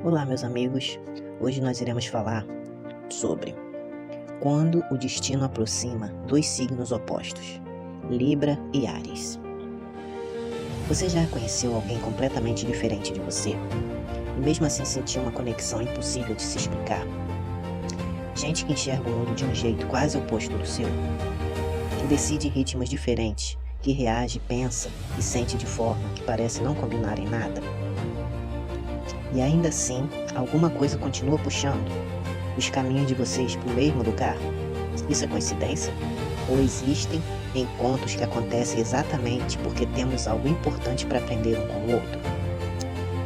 Olá, meus amigos. Hoje nós iremos falar sobre quando o destino aproxima dois signos opostos, Libra e Áries. Você já conheceu alguém completamente diferente de você e mesmo assim sentiu uma conexão impossível de se explicar? Gente que enxerga o mundo de um jeito quase oposto do seu, que decide em ritmos diferentes, que reage, pensa e sente de forma que parece não combinar em nada. E ainda assim, alguma coisa continua puxando os caminhos de vocês para o mesmo lugar? Isso é coincidência? Ou existem encontros que acontecem exatamente porque temos algo importante para aprender um com o outro?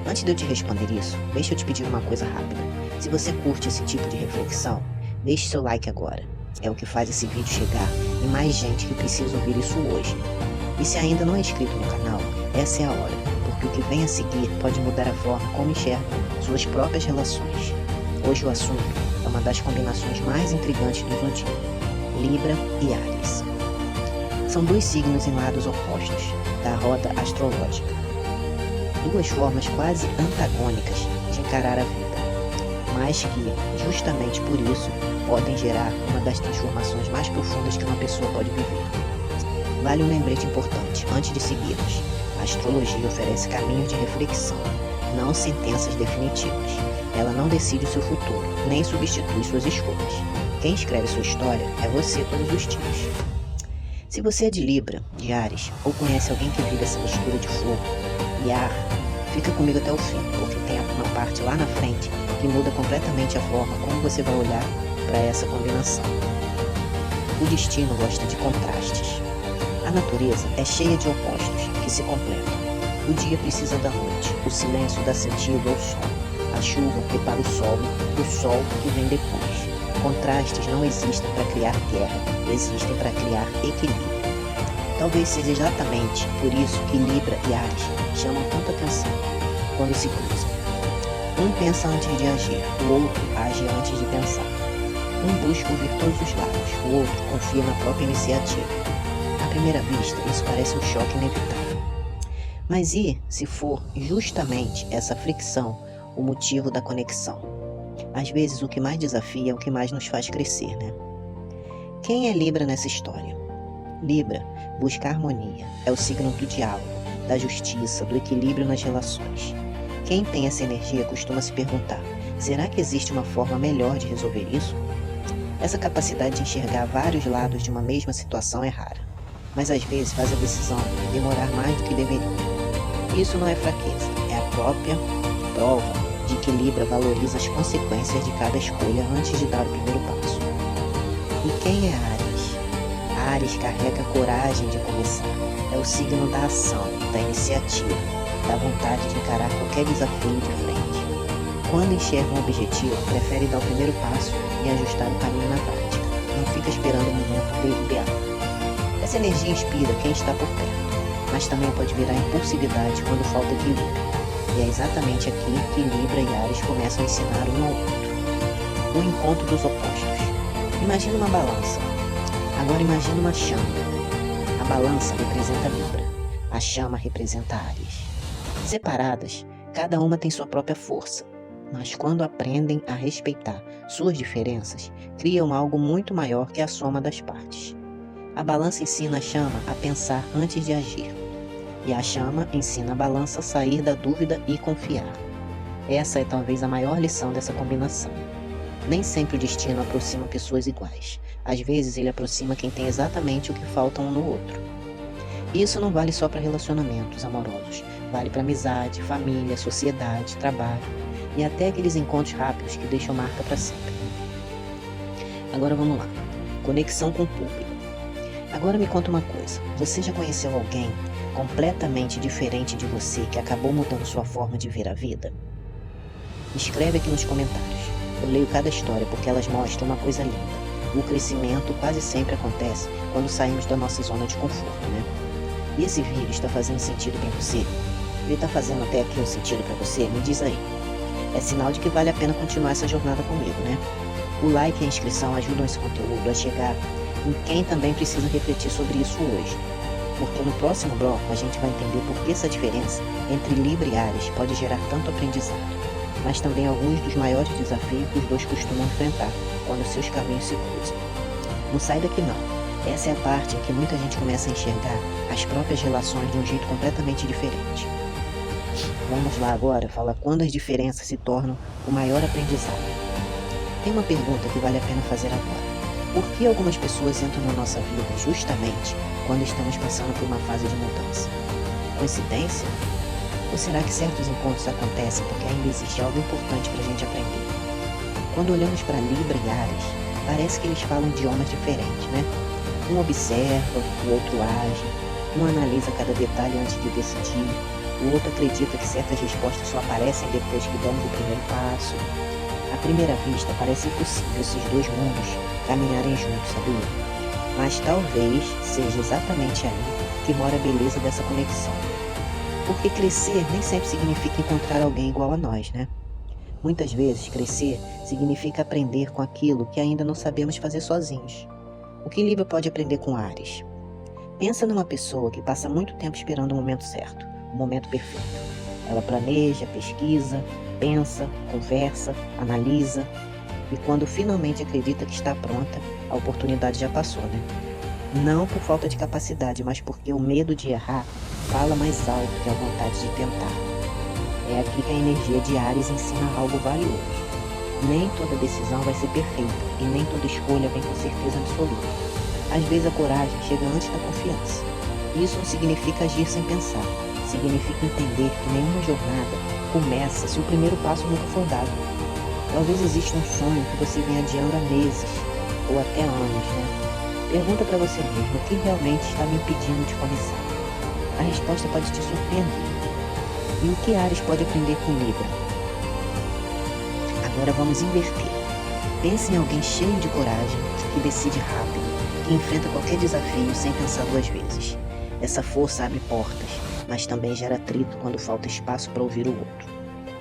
Antes de eu te responder isso, deixa eu te pedir uma coisa rápida. Se você curte esse tipo de reflexão, deixe seu like agora. É o que faz esse vídeo chegar em mais gente que precisa ouvir isso hoje. E se ainda não é inscrito no canal, essa é a hora, porque o que vem a seguir pode mudar a forma como enxerga suas próprias relações. Hoje o assunto é uma das combinações mais intrigantes do zodíaco, Libra e Áries. São dois signos em lados opostos da roda astrológica. Duas formas quase antagônicas de encarar a vida, mas que, justamente por isso, podem gerar uma das transformações mais profundas que uma pessoa pode viver. Vale um lembrete importante, antes de seguirmos. A astrologia oferece caminhos de reflexão, não sentenças definitivas. Ela não decide o seu futuro, nem substitui suas escolhas. Quem escreve sua história é você todos os dias. Se você é de Libra, de Áries, ou conhece alguém que vive essa mistura de fogo e ar, fica comigo até o fim, porque tem uma parte lá na frente que muda completamente a forma como você vai olhar para essa combinação. O destino gosta de contrastes. A natureza é cheia de opostos que se completam. O dia precisa da noite, o silêncio dá sentido ao sol, a chuva prepara o sol que vem depois. Contrastes não existem para criar guerra, existem para criar equilíbrio. Talvez seja exatamente por isso que Libra e Áries chamam tanta atenção quando se cruzam. Um pensa antes de agir, o outro age antes de pensar. Um busca ouvir todos os lados, o outro confia na própria iniciativa. À primeira vista, isso parece um choque inevitável. Mas e se for justamente essa fricção o motivo da conexão? Às vezes o que mais desafia é o que mais nos faz crescer, né? Quem é Libra nessa história? Libra busca a harmonia, é o signo do diálogo, da justiça, do equilíbrio nas relações. Quem tem essa energia costuma se perguntar, será que existe uma forma melhor de resolver isso? Essa capacidade de enxergar vários lados de uma mesma situação é rara, mas às vezes faz a decisão demorar mais do que deveria. Isso não é fraqueza, é a própria prova de que Libra valoriza as consequências de cada escolha antes de dar o primeiro passo. E quem é Áries? Áries carrega a coragem de começar, é o signo da ação, da iniciativa, da vontade de encarar qualquer desafio de frente. Quando enxerga um objetivo, prefere dar o primeiro passo e ajustar o caminho na prática, não fica esperando o momento ideal. Essa energia inspira quem está por perto, mas também pode virar impulsividade quando falta equilíbrio. E é exatamente aqui que Libra e Áries começam a ensinar um ao outro. O encontro dos opostos. Imagina uma balança. Agora imagina uma chama. A balança representa Libra. A chama representa Áries. Separadas, cada uma tem sua própria força. Mas quando aprendem a respeitar suas diferenças, criam algo muito maior que a soma das partes. A balança ensina a chama a pensar antes de agir. E a chama ensina a balança a sair da dúvida e confiar. Essa é talvez a maior lição dessa combinação. Nem sempre o destino aproxima pessoas iguais. Às vezes ele aproxima quem tem exatamente o que falta um no outro. Isso não vale só para relacionamentos amorosos. Vale para amizade, família, sociedade, trabalho e até aqueles encontros rápidos que deixam marca para sempre. Agora vamos lá. Conexão com o público. Agora me conta uma coisa. Você já conheceu alguém completamente diferente de você que acabou mudando sua forma de ver a vida? Escreve aqui nos comentários. Eu leio cada história porque elas mostram uma coisa linda. O crescimento quase sempre acontece quando saímos da nossa zona de conforto, né? E esse vídeo está fazendo sentido para você? Ele está fazendo até aqui um sentido para você? Me diz aí. É sinal de que vale a pena continuar essa jornada comigo, né? O like e a inscrição ajudam esse conteúdo a chegar em quem também precisa refletir sobre isso hoje. Porque no próximo bloco a gente vai entender por que essa diferença entre Libra e Áries pode gerar tanto aprendizado. mas também alguns dos maiores desafios que os dois costumam enfrentar quando seus caminhos se cruzam. Não sai daqui não. Essa é a parte em que muita gente começa a enxergar as próprias relações de um jeito completamente diferente. Vamos lá agora falar quando as diferenças se tornam o maior aprendizado. Tem uma pergunta que vale a pena fazer agora. Por que algumas pessoas entram na nossa vida justamente quando estamos passando por uma fase de mudança? Coincidência? Ou será que certos encontros acontecem porque ainda existe algo importante para a gente aprender? Quando olhamos para Libra e Áries, parece que eles falam idiomas diferentes, né? Um observa, o outro age, um analisa cada detalhe antes de decidir, o outro acredita que certas respostas só aparecem depois que damos o primeiro passo. À primeira vista, parece impossível esses dois mundos caminharem juntos, sabia? Mas talvez seja exatamente aí que mora a beleza dessa conexão. Porque crescer nem sempre significa encontrar alguém igual a nós, né? Muitas vezes, crescer significa aprender com aquilo que ainda não sabemos fazer sozinhos. O que Libra pode aprender com Áries? Pensa numa pessoa que passa muito tempo esperando o momento certo, o momento perfeito. Ela planeja, pesquisa, pensa, conversa, analisa, e quando finalmente acredita que está pronta, a oportunidade já passou, né? Não por falta de capacidade, mas porque o medo de errar fala mais alto que a vontade de tentar. É aqui que a energia de Áries ensina algo valioso. Nem toda decisão vai ser perfeita e nem toda escolha vem com certeza absoluta. Às vezes a coragem chega antes da confiança. Isso não significa agir sem pensar. Significa entender que nenhuma jornada começa se o primeiro passo nunca for dado. Talvez exista um sonho que você vem adiando há meses ou até anos, né? Pergunta para você mesmo o que realmente está me impedindo de começar. A resposta pode te surpreender. E o que Áries pode aprender com Libra? Agora vamos inverter. Pense em alguém cheio de coragem, que decide rápido, que enfrenta qualquer desafio sem pensar duas vezes. Essa força abre portas, mas também gera atrito quando falta espaço para ouvir o outro.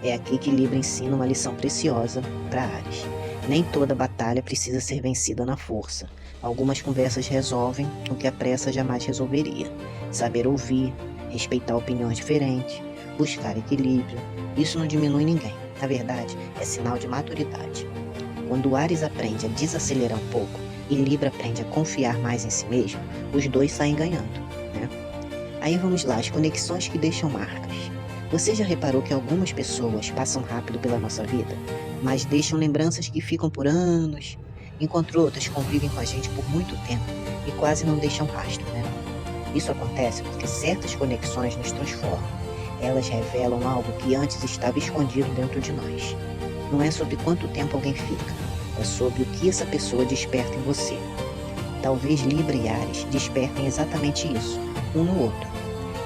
É aqui que Libra ensina uma lição preciosa para Áries. Nem toda batalha precisa ser vencida na força. Algumas conversas resolvem o que a pressa jamais resolveria. Saber ouvir, respeitar opiniões diferentes, buscar equilíbrio. Isso não diminui ninguém. Na verdade, é sinal de maturidade. Quando Áries aprende a desacelerar um pouco e Libra aprende a confiar mais em si mesmo, os dois saem ganhando, né? Aí vamos lá, as conexões que deixam marcas. Você já reparou que algumas pessoas passam rápido pela nossa vida, mas deixam lembranças que ficam por anos, enquanto outras convivem com a gente por muito tempo e quase não deixam rastro, né? Isso acontece porque certas conexões nos transformam. Elas revelam algo que antes estava escondido dentro de nós. Não é sobre quanto tempo alguém fica, é sobre o que essa pessoa desperta em você. Talvez Libra e Áries despertem exatamente isso, um no outro.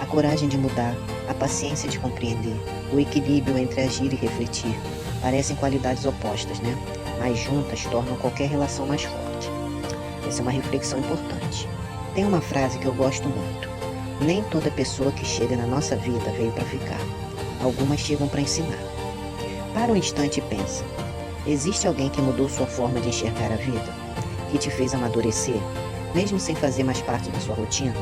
A coragem de mudar, a paciência de compreender, o equilíbrio entre agir e refletir. Parecem qualidades opostas, né? Mas juntas tornam qualquer relação mais forte. Essa é uma reflexão importante. Tem uma frase que eu gosto muito. Nem toda pessoa que chega na nossa vida veio para ficar. Algumas chegam para ensinar. Para um instante e pensa. Existe alguém que mudou sua forma de enxergar a vida? Que te fez amadurecer, mesmo sem fazer mais parte da sua rotina?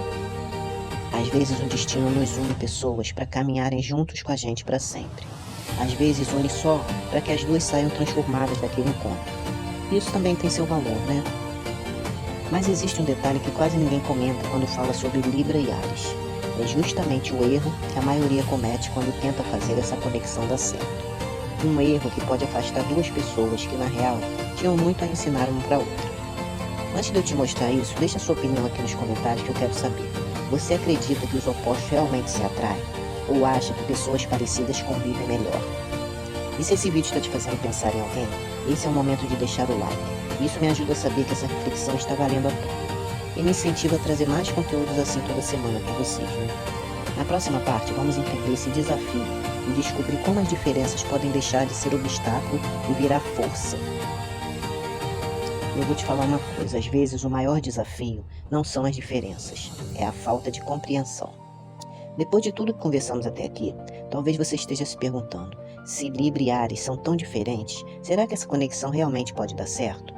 Às vezes o destino nos une pessoas para caminharem juntos com a gente para sempre. Às vezes une só para que as duas saiam transformadas daquele encontro. Isso também tem seu valor, né? Mas existe um detalhe que quase ninguém comenta quando fala sobre Libra e Áries. É justamente o erro que a maioria comete quando tenta fazer essa conexão dar certo. Um erro que pode afastar duas pessoas que, na real, tinham muito a ensinar uma para outra. Antes de eu te mostrar isso, deixa sua opinião aqui nos comentários que eu quero saber. Você acredita que os opostos realmente se atraem? Ou acha que pessoas parecidas convivem melhor? E se esse vídeo está te fazendo pensar em alguém, esse é o momento de deixar o like. Isso me ajuda a saber que essa reflexão está valendo a pena. E me incentiva a trazer mais conteúdos assim toda semana para vocês, né? Na próxima parte, vamos entender esse desafio e descobrir como as diferenças podem deixar de ser obstáculo e virar força. Eu vou te falar uma coisa, às vezes o maior desafio não são as diferenças, é a falta de compreensão. Depois de tudo que conversamos até aqui, talvez você esteja se perguntando, se Libra e Áries são tão diferentes, será que essa conexão realmente pode dar certo?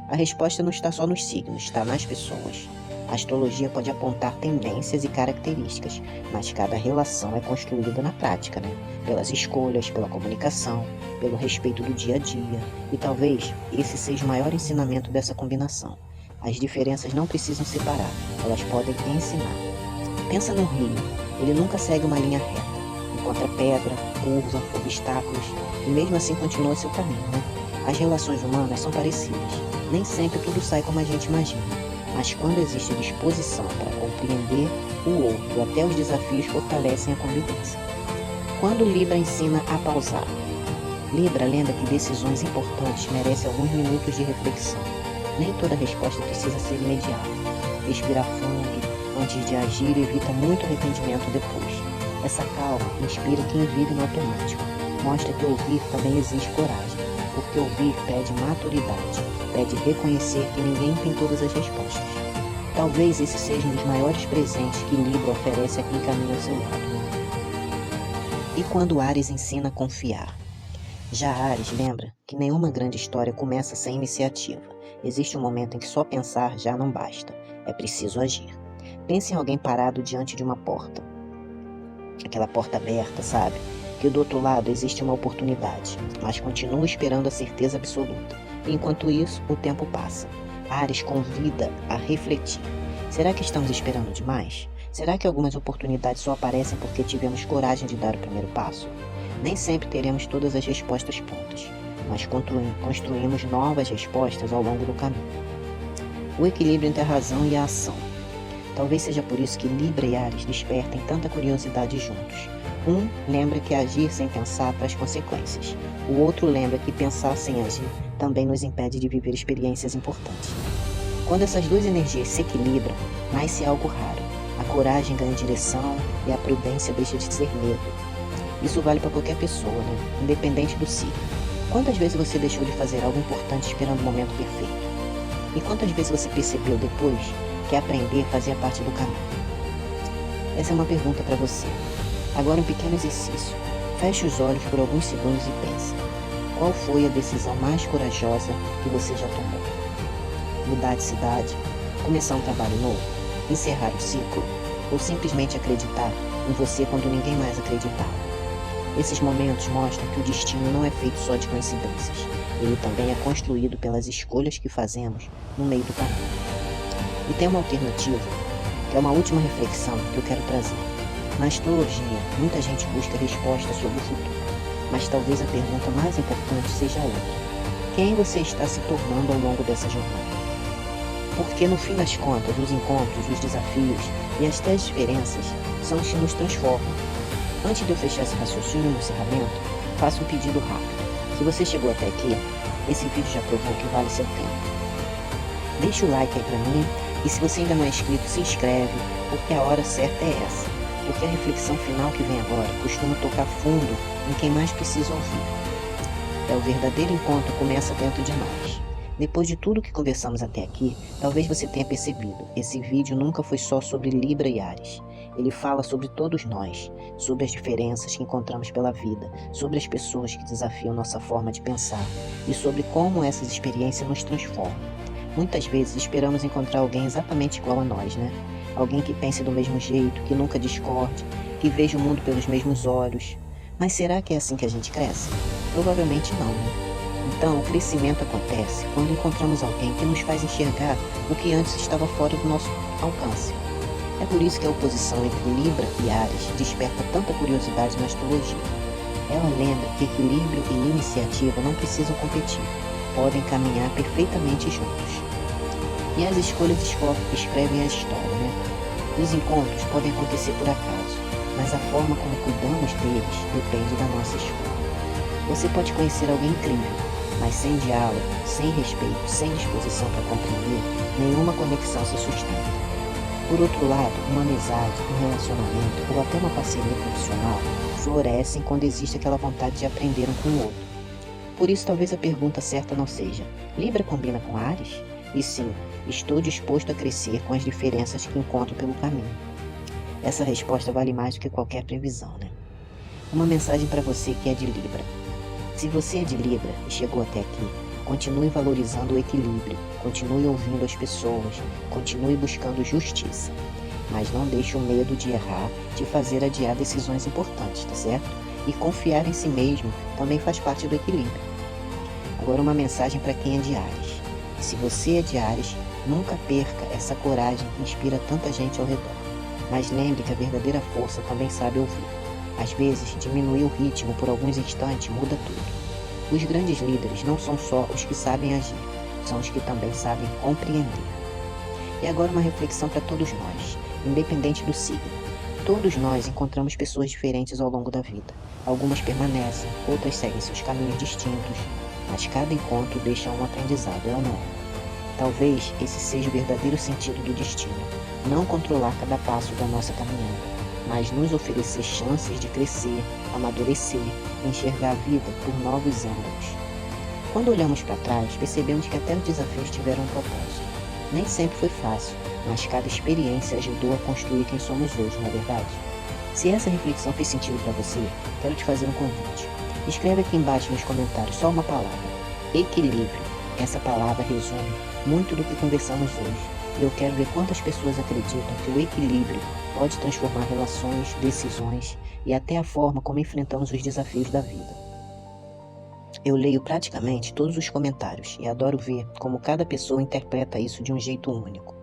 A resposta não está só nos signos, está nas pessoas. A astrologia pode apontar tendências e características, mas cada relação é construída na prática, né? Pelas escolhas, pela comunicação, pelo respeito do dia a dia. E talvez esse seja o maior ensinamento dessa combinação. As diferenças não precisam separar, elas podem ensinar. Pensa no rio, ele nunca segue uma linha reta. Encontra pedra, curva, obstáculos, e mesmo assim continua seu caminho, né? As relações humanas são parecidas. Nem sempre tudo sai como a gente imagina, mas quando existe disposição para compreender o outro, até os desafios fortalecem a convivência. Quando Libra ensina a pausar. Libra lembra que decisões importantes merecem alguns minutos de reflexão. Nem toda resposta precisa ser imediata. Respirar fundo antes de agir evita muito arrependimento depois. Essa calma inspira quem vive no automático. Mostra que ouvir também exige coragem, porque ouvir pede maturidade, pede reconhecer que ninguém tem todas as respostas. Talvez esse seja um dos maiores presentes que Libra oferece a quem caminha ao seu lado. E quando Áries ensina a confiar? Já Áries lembra que nenhuma grande história começa sem iniciativa. Existe um momento em que só pensar já não basta, é preciso agir. Pense em alguém parado diante de uma porta. Aquela porta aberta, sabe? Que do outro lado existe uma oportunidade, mas continua esperando a certeza absoluta. E enquanto isso, o tempo passa. Áries convida a refletir. Será que estamos esperando demais? Será que algumas oportunidades só aparecem porque tivemos coragem de dar o primeiro passo? Nem sempre teremos todas as respostas prontas, mas construímos novas respostas ao longo do caminho. O equilíbrio entre a razão e a ação. Talvez seja por isso que Libra e Áries despertem tanta curiosidade juntos. Um lembra que agir sem pensar traz consequências. O outro lembra que pensar sem agir também nos impede de viver experiências importantes. Quando essas duas energias se equilibram, nasce algo raro. A coragem ganha direção e a prudência deixa de ser medo. Isso vale para qualquer pessoa, né? Independente do signo. Quantas vezes você deixou de fazer algo importante esperando o momento perfeito? E quantas vezes você percebeu depois que aprender fazia parte do caminho? Essa é uma pergunta para você. Agora um pequeno exercício. Feche os olhos por alguns segundos e pense. Qual foi a decisão mais corajosa que você já tomou? Mudar de cidade? Começar um trabalho novo? Encerrar o ciclo? Ou simplesmente acreditar em você quando ninguém mais acreditava? Esses momentos mostram que o destino não é feito só de coincidências. Ele também é construído pelas escolhas que fazemos no meio do caminho. E tem uma alternativa, que é uma última reflexão que eu quero trazer. Na astrologia, muita gente busca respostas sobre o futuro, mas talvez a pergunta mais importante seja outra. Quem você está se tornando ao longo dessa jornada? Porque no fim das contas, os encontros, os desafios e até as diferenças são os que nos transformam. Antes de eu fechar esse raciocínio no encerramento, faço um pedido rápido. Se você chegou até aqui, esse vídeo já provou que vale seu tempo. Deixa o like aí pra mim, e se você ainda não é inscrito, se inscreve, porque a hora certa é essa. Porque a reflexão final que vem agora costuma tocar fundo em quem mais precisa ouvir. O verdadeiro encontro começa dentro de nós. Depois de tudo que conversamos até aqui, talvez você tenha percebido, esse vídeo nunca foi só sobre Libra e Áries. Ele fala sobre todos nós, sobre as diferenças que encontramos pela vida, sobre as pessoas que desafiam nossa forma de pensar e sobre como essas experiências nos transformam. Muitas vezes esperamos encontrar alguém exatamente igual a nós, né? Alguém que pense do mesmo jeito, que nunca discorde, que veja o mundo pelos mesmos olhos. Mas será que é assim que a gente cresce? Provavelmente não, né? Então, o crescimento acontece quando encontramos alguém que nos faz enxergar o que antes estava fora do nosso alcance. É por isso que a oposição entre Libra e Áries desperta tanta curiosidade na astrologia. Ela lembra que equilíbrio e iniciativa não precisam competir, podem caminhar perfeitamente juntos. E as escolhas escrevem a história, né? Os encontros podem acontecer por acaso, mas a forma como cuidamos deles depende da nossa escolha. Você pode conhecer alguém incrível, mas sem diálogo, sem respeito, sem disposição para compreender, nenhuma conexão se sustenta. Por outro lado, uma amizade, um relacionamento ou até uma parceria profissional florescem quando existe aquela vontade de aprender um com o outro. Por isso, talvez a pergunta certa não seja: Libra combina com Áries? E sim, estou disposto a crescer com as diferenças que encontro pelo caminho. Essa resposta vale mais do que qualquer previsão, né? Uma mensagem para você que é de Libra. Se você é de Libra e chegou até aqui, Continue valorizando o equilíbrio, continue ouvindo as pessoas, continue buscando justiça. Mas não deixe o medo de errar te fazer adiar decisões importantes, tá certo? E confiar em si mesmo também faz parte do equilíbrio. Agora uma mensagem para quem é de Áries. Se você é de Áries, nunca perca essa coragem que inspira tanta gente ao redor. Mas lembre que a verdadeira força também sabe ouvir. Às vezes, diminuir o ritmo por alguns instantes muda tudo. Os grandes líderes não são só os que sabem agir, são os que também sabem compreender. E agora uma reflexão para todos nós, independente do signo. Todos nós encontramos pessoas diferentes ao longo da vida. Algumas permanecem, outras seguem seus caminhos distintos, mas cada encontro deixa um aprendizado, é ou não é? Talvez esse seja o verdadeiro sentido do destino, não controlar cada passo da nossa caminhada, mas nos oferecer chances de crescer, amadurecer e enxergar a vida por novos ângulos. Quando olhamos para trás, percebemos que até os desafios tiveram um propósito. Nem sempre foi fácil, mas cada experiência ajudou a construir quem somos hoje, não é verdade? Se essa reflexão fez sentido para você, quero te fazer um convite. Escreve aqui embaixo nos comentários só uma palavra: equilíbrio. Essa palavra resume muito do que conversamos hoje. E eu quero ver quantas pessoas acreditam que o equilíbrio pode transformar relações, decisões e até a forma como enfrentamos os desafios da vida. Eu leio praticamente todos os comentários e adoro ver como cada pessoa interpreta isso de um jeito único.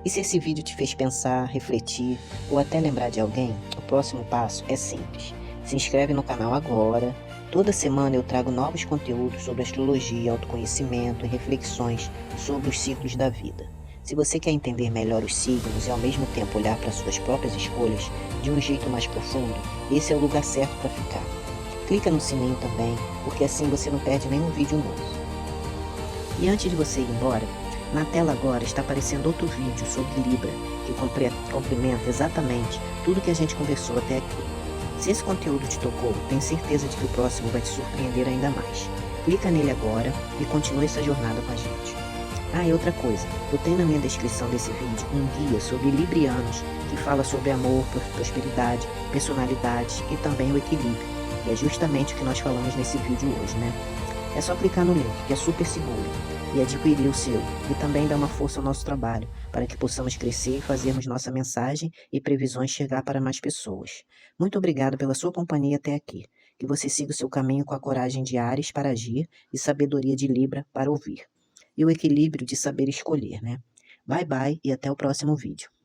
E se esse vídeo te fez pensar, refletir ou até lembrar de alguém, o próximo passo é simples. Se inscreve no canal agora. Toda semana eu trago novos conteúdos sobre astrologia, autoconhecimento e reflexões sobre os ciclos da vida. Se você quer entender melhor os signos e ao mesmo tempo olhar para suas próprias escolhas de um jeito mais profundo, esse é o lugar certo para ficar. Clica no sininho também, porque assim você não perde nenhum vídeo novo. E antes de você ir embora, na tela agora está aparecendo outro vídeo sobre Libra, que complementa exatamente tudo que a gente conversou até aqui. Se esse conteúdo te tocou, tenho certeza de que o próximo vai te surpreender ainda mais. Clica nele agora e continue essa jornada com a gente. Ah, e outra coisa, eu tenho na minha descrição desse vídeo um guia sobre librianos que fala sobre amor, prosperidade, personalidade e também o equilíbrio. E é justamente o que nós falamos nesse vídeo hoje, né? É só clicar no link, que é super seguro, e adquirir o seu, e também dar uma força ao nosso trabalho, para que possamos crescer e fazermos nossa mensagem e previsões chegar para mais pessoas. Muito obrigado pela sua companhia até aqui. Que você siga o seu caminho com a coragem de Áries para agir e sabedoria de Libra para ouvir. E o equilíbrio de saber escolher, né? Bye bye e até o próximo vídeo.